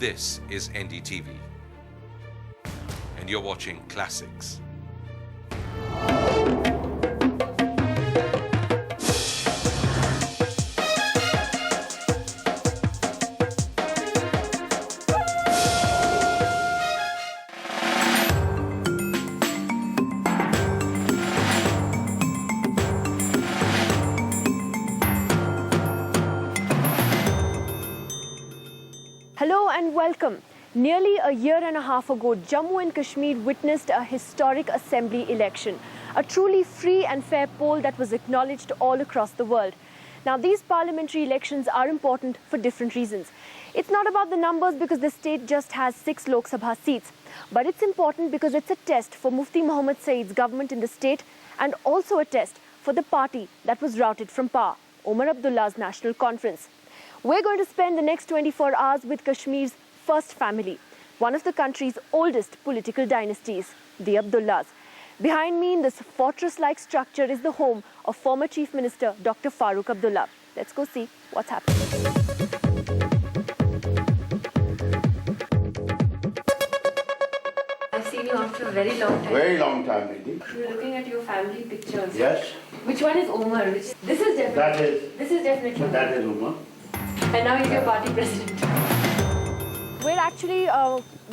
This is NDTV, and you're watching Classics. Hello and welcome. Nearly a year and a half ago, Jammu and Kashmir witnessed a historic assembly election, a truly free and fair poll that was acknowledged all across the world. Now, these parliamentary elections are important for different reasons. It's not about the numbers because the state just has 6 Lok Sabha seats, but it's important because it's a test for Mufti Muhammad Saeed's government in the state and also a test for the party that was routed from power, Omar Abdullah's National Conference. We're going to spend the next 24 hours with Kashmir's first family, one of the country's oldest political dynasties, the Abdullahs. Behind me in this fortress-like structure is the home of former Chief Minister Dr. Farooq Abdullah. Let's go see what's happening. I've seen you after a very long time. Very long time, Nidhi. You're looking at your family pictures. Yes. Which one is Omar? This is definitely. This is definitely. That is Umar. And now he's your party president. We're actually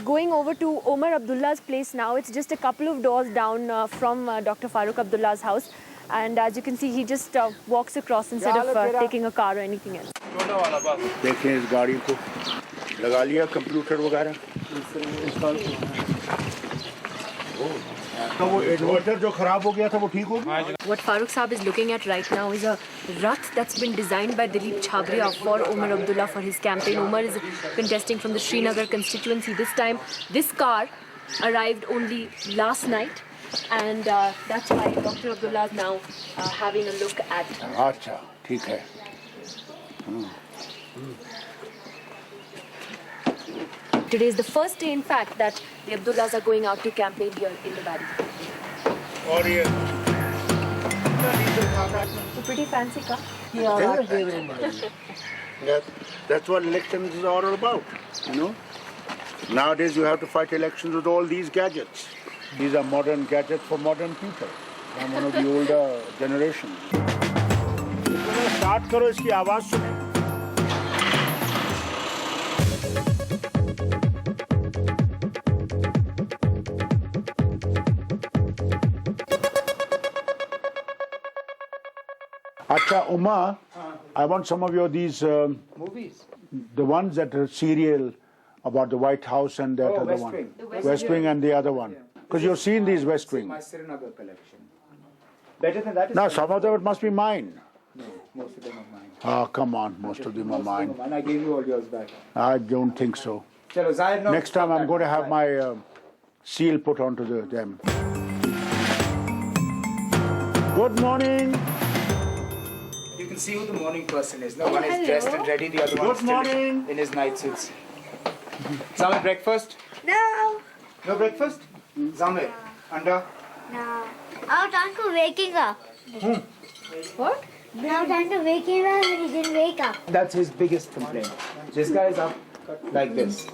going over to Omar Abdullah's place now. It's just a couple of doors down from Dr. Farooq Abdullah's house. And as you can see, he just walks across instead of taking a car or anything else. देखें इस गाड़ी को लगा लिया computer वगैरह तो वो inverter जो खराब हो गया था वो ठीक हो गया What Farooq Saab is looking at right now is a rath that's been designed by Dilip Chhabria for Omar Abdullah for his campaign. Omar is contesting from the Srinagar constituency this time. This car arrived only last night, and that's why Dr. Abdullah is now having a look at. अच्छा ठीक है Today is the first day, in fact, that the Abdullahs are going out to campaign here in the valley. और ये So pretty fancy car. That's what elections is all about, you know. Nowadays you have to fight elections with all these gadgets. These are modern gadgets for modern people. I'm one of the older generation. Start करो इसकी आवाज सुने. Acha Uma, I want some of your these movies. The ones that are serial about the White House and that other West one. Wing. West Wing and the other one. Because you've seen these West Wing. My Srinagar collection. Better than that is... Now, some of them must be mine. No, most of them are mine. Oh, come on, most of them are mine. And I gave you all yours back. I don't think so. Chalo, Zahir, no, Next time I'm going to have my seal put onto them. Good morning. You can see who the morning person is. No, one is dressed and ready, the other one is still in his night suits. Zamir, breakfast? No. No breakfast? Zamir, anda? No. Now time to waking up. What? Now time to waking up and he didn't wake up. That's his biggest complaint. This guy is up like this.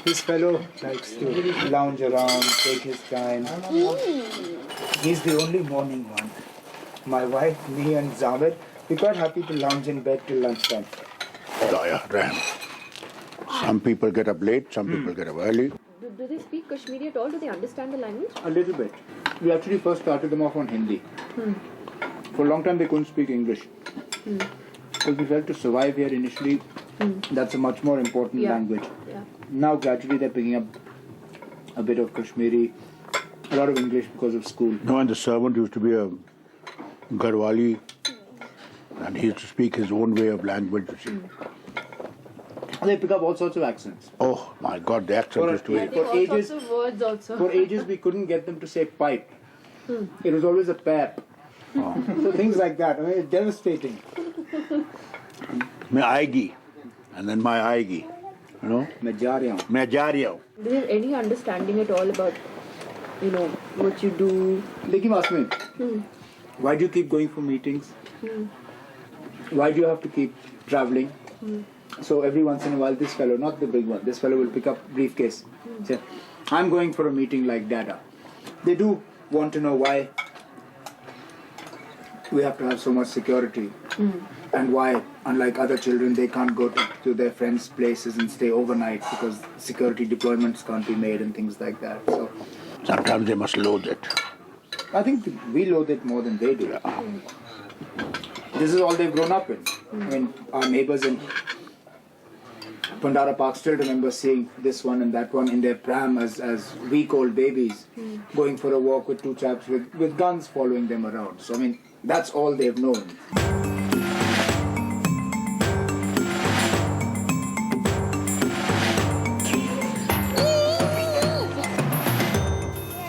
This fellow likes to lounge around, take his time. He's the only morning one. My wife, me and Zamir, we're quite happy to lounge in bed till lunchtime. Some people get up late, some people get up early. Do they speak Kashmiri at all? Do they understand the language? A little bit. We actually first started them off on Hindi. For a long time they couldn't speak English. Because we felt to survive here initially, that's a much more important language. Yeah. Now gradually they're picking up a bit of Kashmiri, a lot of English because of school. No, and the servant used to be a Garwali, and he used to speak his own way of language, you see. They pick up all sorts of accents. Oh my God, the accent used to be. For ages, Sorts of words also. for ages we couldn't get them to say pipe. It was always a pap. So things like that. I mean, it's devastating. Main aayegi, and then my aayegi, you know. मैं जा रहा हूँ. Main ja raha hu. Do they have any understanding at all about, what you do? Dekhi Masmin, why do you keep going for meetings? Why do you have to keep traveling? So every once in a while, this fellow, not the big one, this fellow will pick up briefcase. Say, I'm going for a meeting like Dada. They do want to know why we have to have so much security and why, unlike other children, they can't go to their friends' places and stay overnight because security deployments can't be made and things like that. So Sometimes they must load it. I think we loathe it more than they do. This is all they've grown up in. I mean, our neighbors in Pandara Park still remember seeing this one and that one in their pram as week-old babies, going for a walk with two chaps with guns following them around. So, I mean, that's all they've known.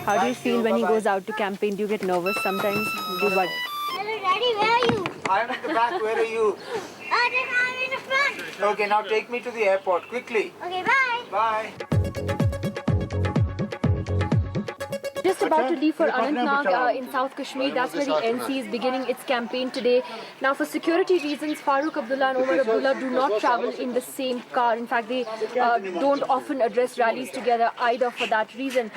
How do you feel when he goes out to campaign? Do you get nervous sometimes? Do what? Hello, Daddy, where are you? I'm at the back, where are you? I'm in the front. Okay, now take me to the airport, quickly. Okay, bye. Bye. Just about to leave for Anantnag in South Kashmir. That's where the NC is beginning its campaign today. Now, for security reasons, Farooq Abdullah and Omar Abdullah do not travel in the same car. In fact, they don't often address rallies together either for that reason.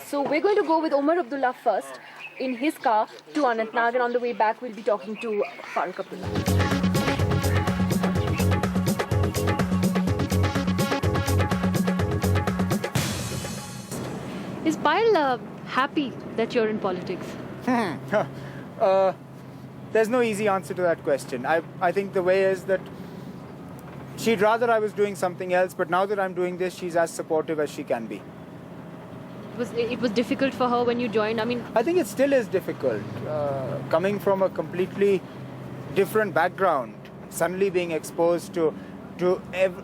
So we're going to go with Omar Abdullah first in his car to Anantnag, and on the way back, we'll be talking to Farooq Abdullah. Is Payal happy that you're in politics? There's no easy answer to that question. I think the way is that she'd rather I was doing something else, but now that I'm doing this, she's as supportive as she can be. It was difficult for her when you joined? I mean, I think it still is difficult. Coming from a completely different background, suddenly being exposed to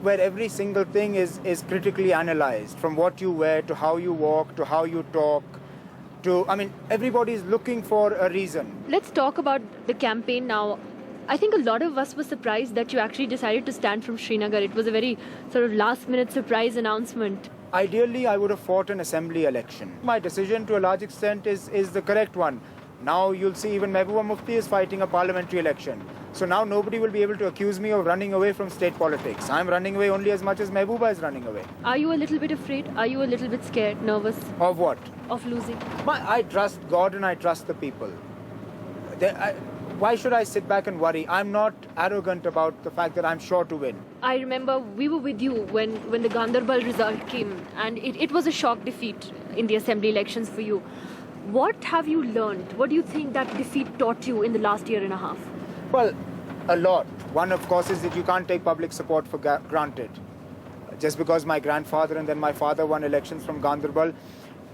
where every single thing is critically analyzed, from what you wear to how you walk to how you talk to, I mean, everybody's looking for a reason. let's talk about the campaign now. I think a lot of us were surprised that you actually decided to stand from Srinagar. It was a very sort of last-minute surprise announcement. Ideally, I would have fought an assembly election. My decision to a large extent is the correct one. Now you'll see even Mehbooba Mufti is fighting a parliamentary election. So now nobody will be able to accuse me of running away from state politics. I'm running away only as much as Mehbooba is running away. Are you a little bit afraid? Are you a little bit scared, nervous Of what? of losing? I trust God and I trust the people. Why should I sit back and worry? I'm not arrogant about the fact that I'm sure to win. I remember we were with you when the Ganderbal result came, and it was a shock defeat in the assembly elections for you. What have you learned? What do you think that defeat taught you in the last year and a half? Well, a lot. One, of course, is that you can't take public support for granted. Just because my grandfather and then my father won elections from Ganderbal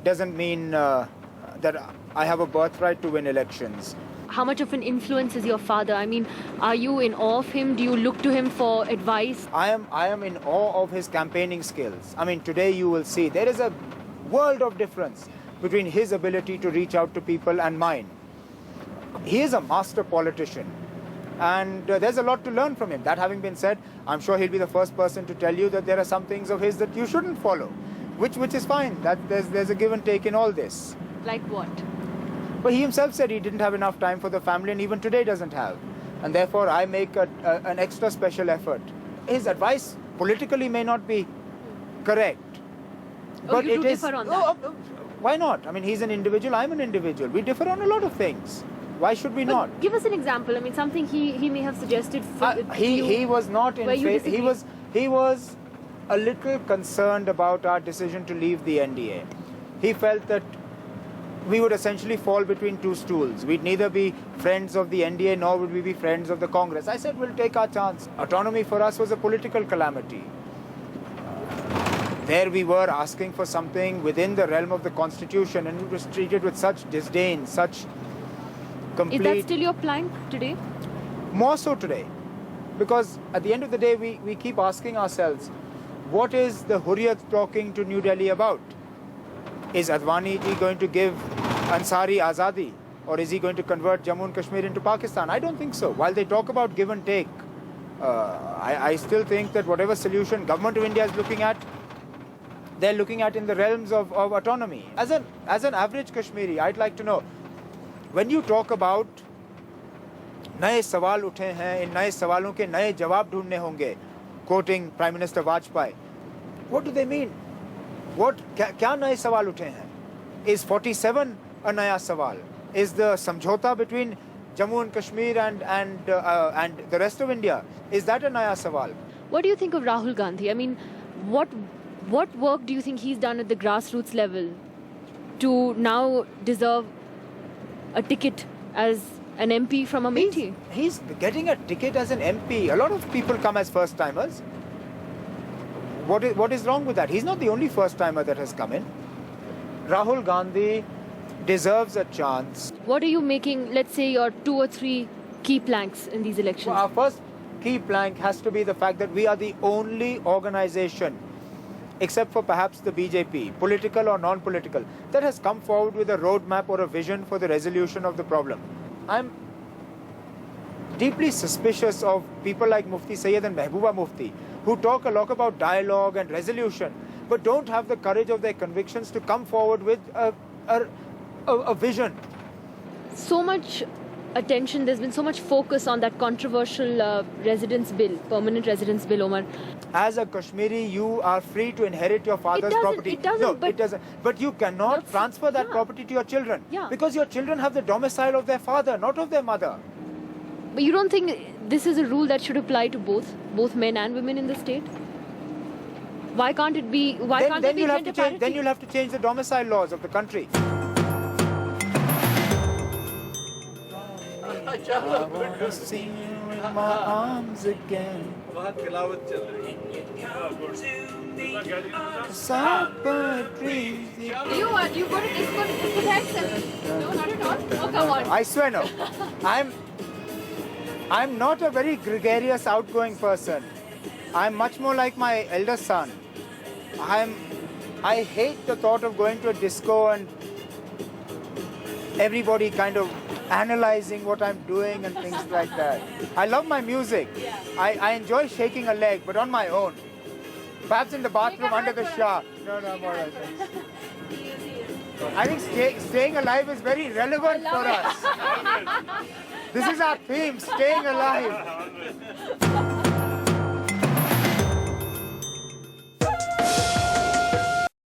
doesn't mean that I have a birthright to win elections. How much of an influence is your father? I mean, are you in awe of him? Do you look to him for advice? I am in awe of his campaigning skills. I mean, today you will see there is a world of difference between his ability to reach out to people and mine. He is a master politician, and there's a lot to learn from him. That having been said, I'm sure he'll be the first person to tell you that there are some things of his that you shouldn't follow, which is fine. That there's a give and take in all this. Like what? But he himself said he didn't have enough time for the family, and even today doesn't have. And therefore, I make an extra special effort. His advice politically may not be correct. But you do differ on that? Why not? I mean, he's an individual, I'm an individual. We differ on a lot of things. Why should we not? Give us an example. I mean, something he may have suggested for he was not in favor. He was a little concerned about our decision to leave the NDA. He felt that we would essentially fall between two stools. We'd neither be friends of the NDA nor would we be friends of the Congress. I said, we'll take our chance. Autonomy for us was a political calamity. There we were asking for something within the realm of the Constitution, and it was treated with such disdain, such complete... Is that still your plank today? More so today. Because at the end of the day, we keep asking ourselves, what is the Hurriyat talking to New Delhi about? Is Advani ji going to give Ansari Azadi, or is he going to convert Jammu and Kashmir into Pakistan? I don't think so. While they talk about give and take, I still think that whatever solution Government of India is looking at, they're looking at in the realms of autonomy. As an average Kashmiri, I'd like to know, when you talk about नए सवाल उठे हैं, इन नए सवालों के नए जवाब ढूंढने होंगे, quoting Prime Minister Vajpayee. What do they mean? क्या नए सवाल उठे हैं? Is 47 a नया सवाल? Is the समझौता between Jammu and Kashmir and the rest of India, is that a naya sawal? What do you think of Rahul Gandhi? I mean, what work do you think he's done at the grassroots level to now deserve a ticket as an MP from Amethi? He's getting a ticket as an MP. A lot of people come as first timers. What is wrong with that? He's not the only first timer that has come in. Rahul Gandhi deserves a chance. What are you making, let's say, your 2 or 3 key planks in these elections? Well, our first key plank has to be the fact that we are the only organization, except for perhaps the BJP, political or non-political, that has come forward with a roadmap or a vision for the resolution of the problem. I'm deeply suspicious of people like Mufti Sayyid and Mehbooba Mufti, who talk a lot about dialogue and resolution, but don't have the courage of their convictions to come forward with a vision. So much attention, there's been so much focus on that controversial residence bill, permanent residence bill, Omar. As a Kashmiri, you are free to inherit your father's property. It doesn't, no, but it doesn't. But you cannot transfer that property to your children. Yeah. Because your children have the domicile of their father, not of their mother. But you don't think this is a rule that should apply to both men and women in the state? Why can't it be? Why can't there be gender parity? Then you'll have to change the domicile laws of the country. I want to see you in my arms again. You go to discotheques? No, not at all. Oh, come on. I swear no. I'm not a very gregarious, outgoing person. I'm much more like my elder son. I hate the thought of going to a disco and everybody kind of analyzing what I'm doing and things like that. I love my music. Yeah. I enjoy shaking a leg, but on my own. Perhaps in the bathroom under the shower. No, I'm all right. I think staying alive is very relevant for us. This is our theme, staying alive.